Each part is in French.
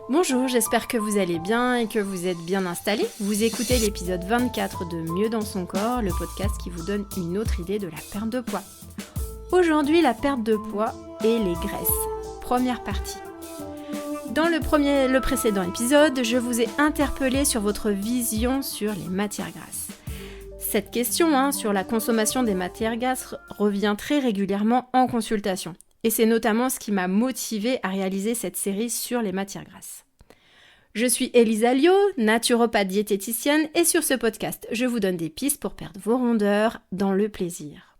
Bonjour, j'espère que vous allez bien et que vous êtes bien installés. Vous écoutez l'épisode 24 de Mieux dans son corps, le podcast qui vous donne une autre idée de la perte de poids. Aujourd'hui, la perte de poids et les graisses. Première partie. Dans le précédent épisode, je vous ai interpellé sur votre vision sur les matières grasses. Cette question sur la consommation des matières grasses revient très régulièrement en consultation. Et c'est notamment ce qui m'a motivée à réaliser cette série sur les matières grasses. Je suis Elisa Lio, naturopathe diététicienne, et sur ce podcast, je vous donne des pistes pour perdre vos rondeurs dans le plaisir.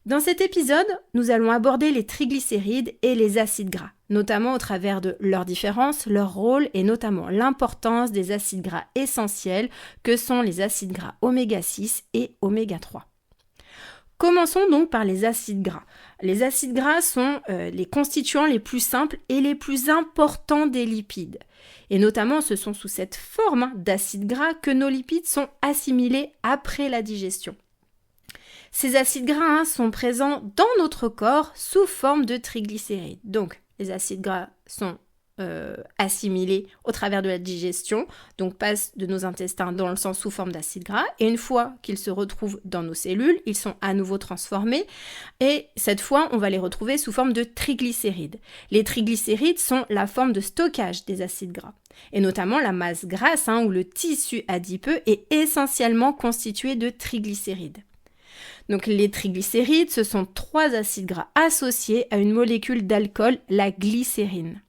Dans cet épisode, nous allons aborder les triglycérides et les acides gras, notamment au travers de leurs différences, leur rôle et notamment l'importance des acides gras essentiels que sont les acides gras oméga 6 et oméga 3. Commençons donc par les acides gras. Les acides gras sont les constituants les plus simples et les plus importants des lipides. Et notamment, ce sont sous cette forme d'acides gras que nos lipides sont assimilés après la digestion. Ces acides gras sont présents dans notre corps sous forme de triglycérides. Donc, les acides gras sont assimilés au travers de la digestion, donc passent de nos intestins dans le sang sous forme d'acides gras, et une fois qu'ils se retrouvent dans nos cellules, ils sont à nouveau transformés, et cette fois, on va les retrouver sous forme de triglycérides. Les triglycérides sont la forme de stockage des acides gras, et notamment la masse grasse, ou le tissu adipeux, est essentiellement constitué de triglycérides. Donc les triglycérides, ce sont 3 acides gras associés à une molécule d'alcool, la glycérine.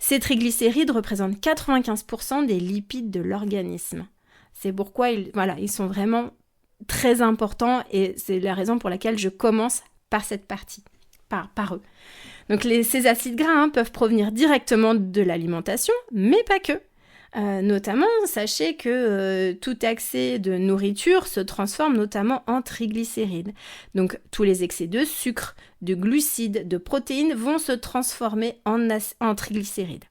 Ces triglycérides représentent 95% des lipides de l'organisme. C'est pourquoi ils sont vraiment très importants et c'est la raison pour laquelle je commence par cette partie, par eux. Donc ces acides gras peuvent provenir directement de l'alimentation, mais pas que. Notamment, sachez que tout excès de nourriture se transforme notamment en triglycérides. Donc tous les excès de sucre, de glucides, de protéines vont se transformer en triglycérides.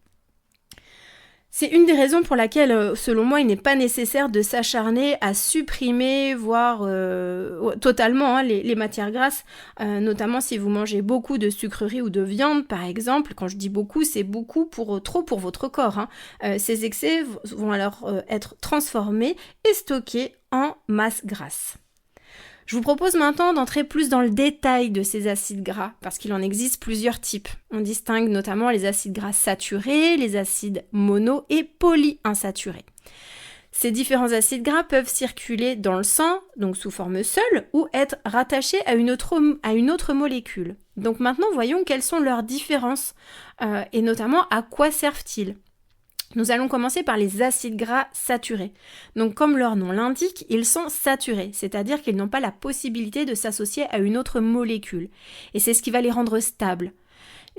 C'est une des raisons pour laquelle, selon moi, il n'est pas nécessaire de s'acharner à supprimer, voire totalement les matières grasses, notamment si vous mangez beaucoup de sucreries ou de viande, par exemple. Quand je dis beaucoup, c'est beaucoup trop pour votre corps. Ces excès vont alors être transformés et stockés en masse grasse. Je vous propose maintenant d'entrer plus dans le détail de ces acides gras, parce qu'il en existe plusieurs types. On distingue notamment les acides gras saturés, les acides mono et polyinsaturés. Ces différents acides gras peuvent circuler dans le sang, donc sous forme seule, ou être rattachés à une autre molécule. Donc maintenant, voyons quelles sont leurs différences, et notamment à quoi servent-ils. Nous allons commencer par les acides gras saturés. Donc comme leur nom l'indique, ils sont saturés, c'est-à-dire qu'ils n'ont pas la possibilité de s'associer à une autre molécule. Et c'est ce qui va les rendre stables.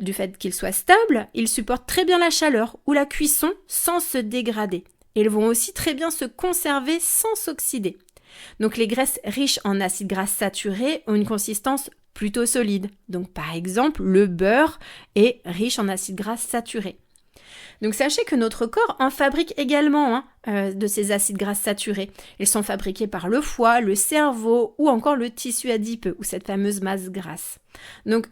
Du fait qu'ils soient stables, ils supportent très bien la chaleur ou la cuisson sans se dégrader. Et ils vont aussi très bien se conserver sans s'oxyder. Donc les graisses riches en acides gras saturés ont une consistance plutôt solide. Donc par exemple, le beurre est riche en acides gras saturés. Donc sachez que notre corps en fabrique également de ces acides gras saturés. Ils sont fabriqués par le foie, le cerveau ou encore le tissu adipeux ou cette fameuse masse grasse. Donc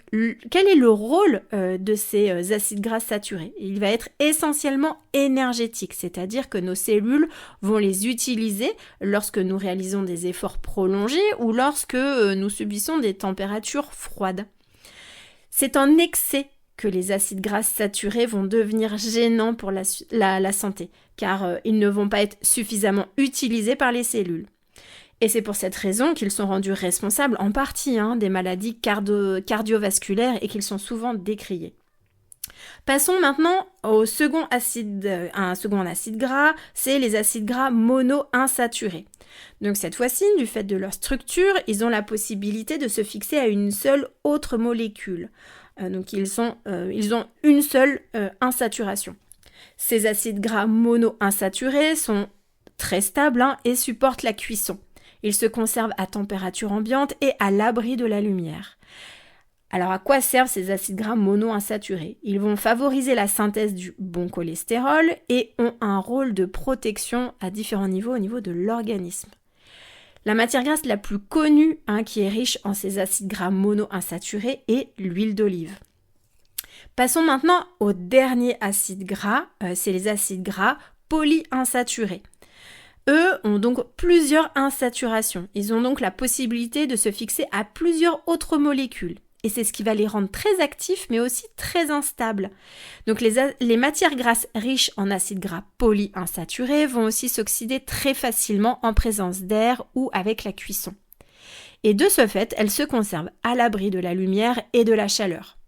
quel est le rôle de ces acides gras saturés ? Il va être essentiellement énergétique, c'est-à-dire que nos cellules vont les utiliser lorsque nous réalisons des efforts prolongés ou lorsque nous subissons des températures froides. C'est en excès que les acides gras saturés vont devenir gênants pour la santé, car ils ne vont pas être suffisamment utilisés par les cellules. Et c'est pour cette raison qu'ils sont rendus responsables en partie des maladies cardiovasculaires et qu'ils sont souvent décriés. Passons maintenant à un second acide gras, c'est les acides gras monoinsaturés. Donc cette fois-ci, du fait de leur structure, ils ont la possibilité de se fixer à une seule autre molécule. Donc ils ont une seule insaturation. Ces acides gras monoinsaturés sont très stables et supportent la cuisson. Ils se conservent à température ambiante et à l'abri de la lumière. Alors à quoi servent ces acides gras monoinsaturés ? Ils vont favoriser la synthèse du bon cholestérol et ont un rôle de protection à différents niveaux au niveau de l'organisme. La matière grasse la plus connue qui est riche en ces acides gras monoinsaturés est l'huile d'olive. Passons maintenant au dernier acide gras, c'est les acides gras polyinsaturés. Eux ont donc plusieurs insaturations. Ils ont donc la possibilité de se fixer à plusieurs autres molécules. Et c'est ce qui va les rendre très actifs, mais aussi très instables. Donc les matières grasses riches en acides gras polyinsaturés vont aussi s'oxyder très facilement en présence d'air ou avec la cuisson. Et de ce fait, elles se conservent à l'abri de la lumière et de la chaleur.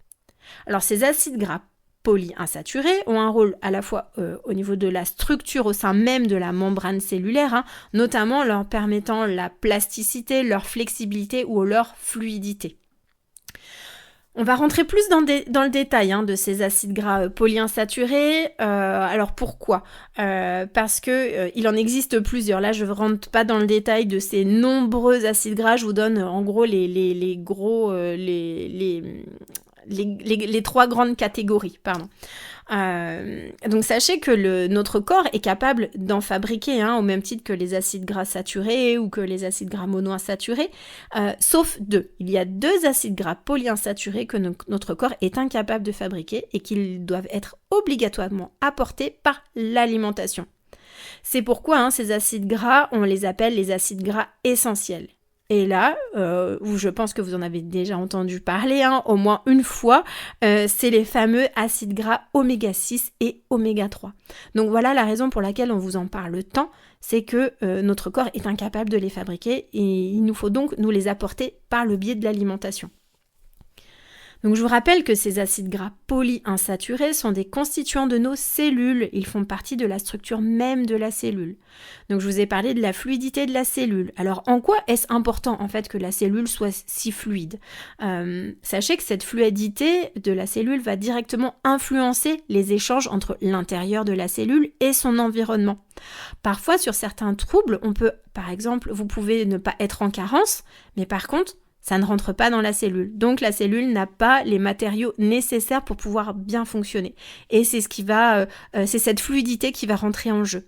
Alors ces acides gras polyinsaturés ont un rôle à la fois au niveau de la structure au sein même de la membrane cellulaire, notamment leur permettant la plasticité, leur flexibilité ou leur fluidité. On va rentrer plus dans le détail de ces acides gras polyinsaturés. Alors pourquoi ? Parce que il en existe plusieurs. Là, je ne rentre pas dans le détail de ces nombreux acides gras. Je vous donne en gros les trois grandes catégories. Donc sachez que notre corps est capable d'en fabriquer, au même titre que les acides gras saturés ou que les acides gras monoinsaturés, sauf deux. Il y a 2 acides gras polyinsaturés que notre corps est incapable de fabriquer et qu'ils doivent être obligatoirement apportés par l'alimentation. C'est pourquoi ces acides gras, on les appelle les acides gras essentiels. Et là, où je pense que vous en avez déjà entendu parler au moins une fois, c'est les fameux acides gras oméga 6 et oméga 3. Donc voilà la raison pour laquelle on vous en parle tant, c'est que notre corps est incapable de les fabriquer et il nous faut donc nous les apporter par le biais de l'alimentation. Donc je vous rappelle que ces acides gras polyinsaturés sont des constituants de nos cellules. Ils font partie de la structure même de la cellule. Donc je vous ai parlé de la fluidité de la cellule. Alors en quoi est-ce important en fait que la cellule soit si fluide ? Sachez que cette fluidité de la cellule va directement influencer les échanges entre l'intérieur de la cellule et son environnement. Parfois sur certains troubles, vous pouvez ne pas être en carence, mais par contre, ça ne rentre pas dans la cellule. Donc la cellule n'a pas les matériaux nécessaires pour pouvoir bien fonctionner. Et c'est c'est cette fluidité qui va rentrer en jeu.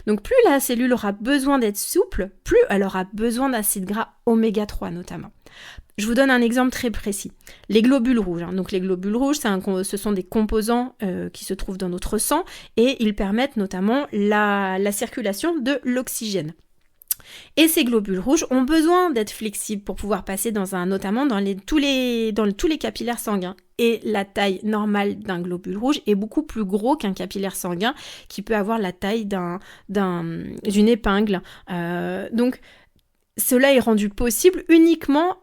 Donc plus la cellule aura besoin d'être souple, plus elle aura besoin d'acides gras oméga 3 notamment. Je vous donne un exemple très précis. Les globules rouges. Donc les globules rouges, ce sont des composants qui se trouvent dans notre sang et ils permettent notamment la circulation de l'oxygène. Et ces globules rouges ont besoin d'être flexibles pour pouvoir passer notamment dans tous les capillaires sanguins. Et la taille normale d'un globule rouge est beaucoup plus gros qu'un capillaire sanguin qui peut avoir la taille d'une épingle. Donc cela est rendu possible uniquement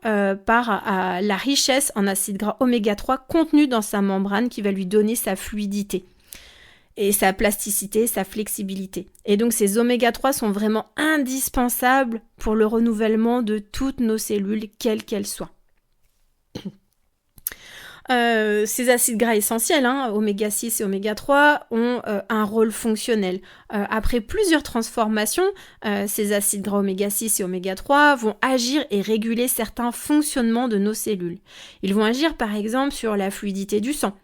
par la richesse en acides gras oméga 3 contenus dans sa membrane qui va lui donner sa fluidité. Et sa plasticité, sa flexibilité. Et donc ces oméga 3 sont vraiment indispensables pour le renouvellement de toutes nos cellules, quelles qu'elles soient. Ces acides gras essentiels, oméga 6 et oméga 3, ont un rôle fonctionnel. Après plusieurs transformations, ces acides gras oméga 6 et oméga 3 vont agir et réguler certains fonctionnements de nos cellules. Ils vont agir par exemple sur la fluidité du sang,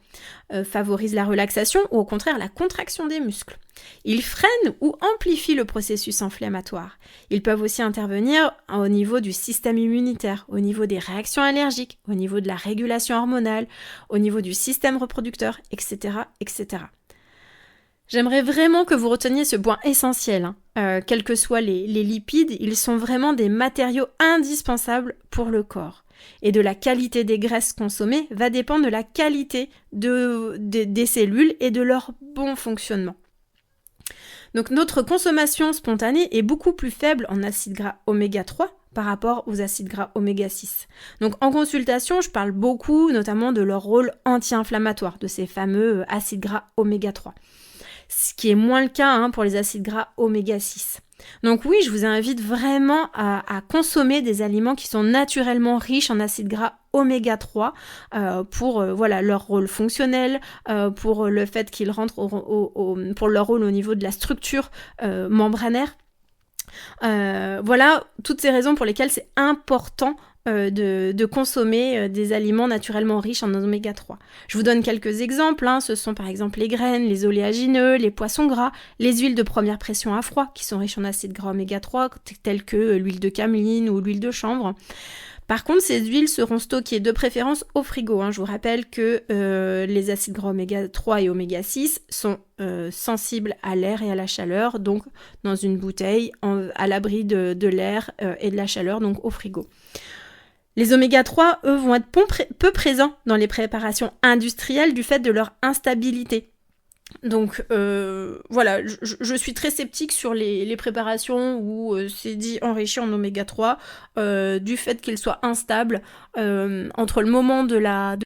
favorisent la relaxation ou au contraire la contraction des muscles. Ils freinent ou amplifient le processus inflammatoire. Ils peuvent aussi intervenir au niveau du système immunitaire, au niveau des réactions allergiques, au niveau de la régulation hormonale, au niveau du système reproducteur, etc. etc. J'aimerais vraiment que vous reteniez ce point essentiel. Quels que soient les lipides, ils sont vraiment des matériaux indispensables pour le corps. Et de la qualité des graisses consommées va dépendre de la qualité des cellules et de leur bon fonctionnement. Donc notre consommation spontanée est beaucoup plus faible en acides gras oméga 3 par rapport aux acides gras oméga 6. Donc en consultation, je parle beaucoup notamment de leur rôle anti-inflammatoire, de ces fameux acides gras oméga 3. Ce qui est moins le cas pour les acides gras oméga 6. Donc oui, je vous invite vraiment à consommer des aliments qui sont naturellement riches en acides gras oméga 3 pour leur rôle fonctionnel, pour le fait qu'ils rentrent pour leur rôle au niveau de la structure membranaire. Voilà toutes ces raisons pour lesquelles c'est important de consommer des aliments naturellement riches en oméga 3. Je vous donne quelques exemples, ce sont par exemple les graines, les oléagineux, les poissons gras, les huiles de première pression à froid qui sont riches en acides gras oméga 3 telles que l'huile de cameline ou l'huile de chanvre. Par contre, ces huiles seront stockées de préférence au frigo. Je vous rappelle que les acides gras oméga 3 et oméga 6 sont sensibles à l'air et à la chaleur, donc dans une bouteille, à l'abri de l'air et de la chaleur, donc au frigo. Les oméga 3, eux, vont être peu présents dans les préparations industrielles du fait de leur instabilité. Donc voilà, je suis très sceptique sur les préparations où c'est dit enrichi en oméga 3 du fait qu'elles soient instables entre le moment de la